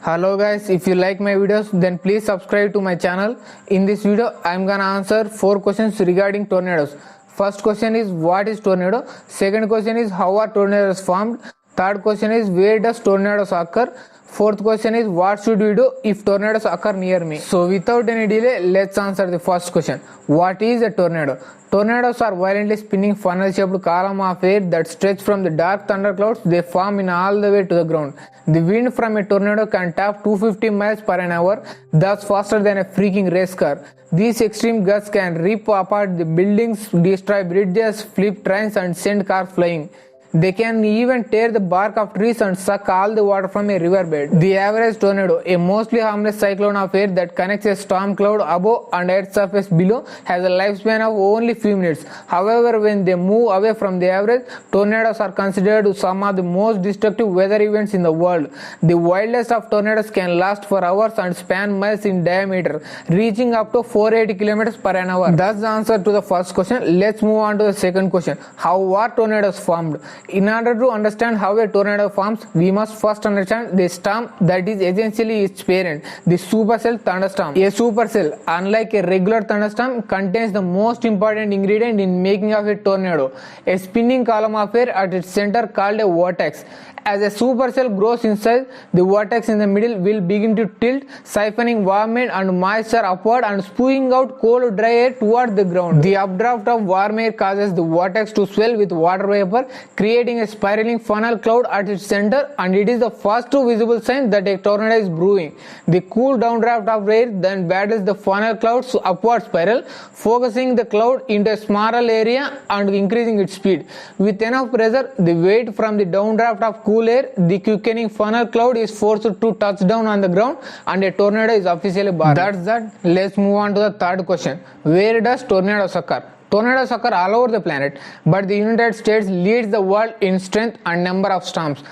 Hello guys, if you like my videos then please subscribe to my channel. In this video I am gonna answer 4 questions regarding tornadoes. First question is what is tornado? Second question is how are tornadoes formed? Third question is where does tornadoes occur? Fourth question is what should we do if tornadoes occur near me? So without any delay, let's answer the first question. What is a tornado? Tornadoes are violently spinning funnel-shaped column of air that stretch from the dark thunderclouds. They form in all the way to the ground. The wind from a tornado can top 250 miles per hour, thus faster than a freaking race car. These extreme gusts can rip apart the buildings, destroy bridges, flip trains and send cars flying. They can even tear the bark of trees and suck all the water from a riverbed. The average tornado, a mostly harmless cyclone of air that connects a storm cloud above and Earth's surface below, has a lifespan of only few minutes. However, when they move away from the average, tornadoes are considered some of the most destructive weather events in the world. The wildest of tornadoes can last for hours and span miles in diameter, reaching up to 480 km per hour. That's the answer to the first question. Let's move on to the second question. How are tornadoes formed? In order to understand how a tornado forms, we must first understand the storm that is essentially its parent, the supercell thunderstorm. A supercell, unlike a regular thunderstorm, contains the most important ingredient in making of a tornado, a spinning column of air at its center called a vortex. As a supercell grows in size, the vortex in the middle will begin to tilt, siphoning warm air and moisture upward and spewing out cold dry air toward the ground. The updraft of warm air causes the vortex to swell with water vapor, creating a spiraling funnel cloud at its center, and it is the first visible sign that a tornado is brewing. The cool downdraft of air then battles the funnel cloud's upward spiral, focusing the cloud into a smaller area and increasing its speed. With enough pressure, the weight from the downdraft of cool air, the quickening funnel cloud is forced to touch down on the ground and a tornado is officially born. That's that. Let's move on to the third question. Where does tornadoes occur? Tornadoes occur all over the planet, but the United States leads the world in strength and number of storms.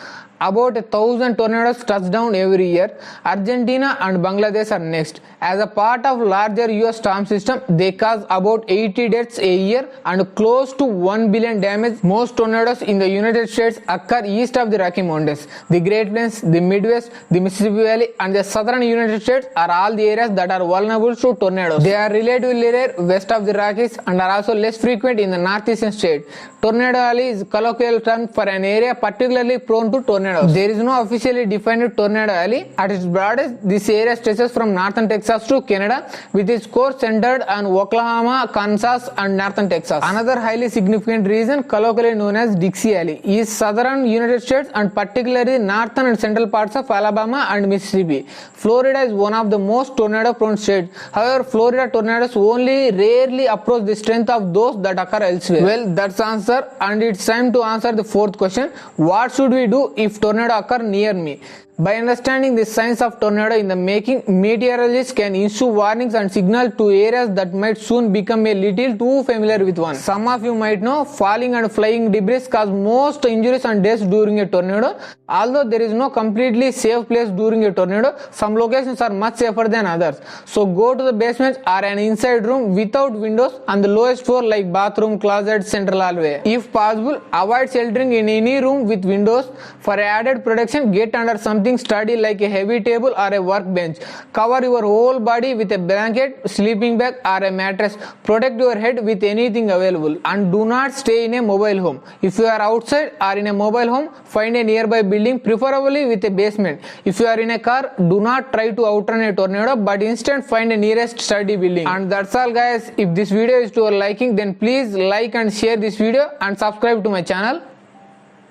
About 1,000 tornadoes touch down every year. Argentina and Bangladesh are next. As a part of larger US storm system, they cause about 80 deaths a year and close to 1 billion damage. Most tornadoes in the United States occur east of the Rocky Mountains. The Great Plains, the Midwest, the Mississippi Valley and the southern United States are all the areas that are vulnerable to tornadoes. They are relatively rare west of the Rockies and are also less frequent in the northeastern state. Tornado Alley is a colloquial term for an area particularly prone to tornadoes. There is no officially defined tornado alley. At its broadest, this area stretches from northern Texas to Canada, with its core centered on Oklahoma, Kansas, and northern Texas. Another highly significant region, colloquially known as Dixie Alley, is southern United States and particularly northern and central parts of Alabama and Mississippi. Florida is one of the most tornado-prone states. However, Florida tornadoes only rarely approach the strength of those that occur elsewhere. Well, that's the answer, and it's time to answer the fourth question. What should we do if tornado occur near me? By understanding the signs of tornado in the making, meteorologists can issue warnings and signal to areas that might soon become a little too familiar with one. Some of you might know falling and flying debris cause most injuries and deaths during a tornado. Although there is no completely safe place during a tornado, some locations are much safer than others. So go to the basement or an inside room without windows on the lowest floor like bathroom, closet, central hallway. If possible, avoid sheltering in any room with windows. For added protection, get under something sturdy like a heavy table or a workbench. Cover your whole body with a blanket, sleeping bag or a mattress. Protect your head with anything available. And do not stay in a mobile home. If you are outside or in a mobile home, find a nearby building, preferably with a basement. If you are in a car, do not try to outrun a tornado, but instead find a nearest sturdy building. And that's all guys. If this video is to your liking, then please like and share this video and subscribe to my channel.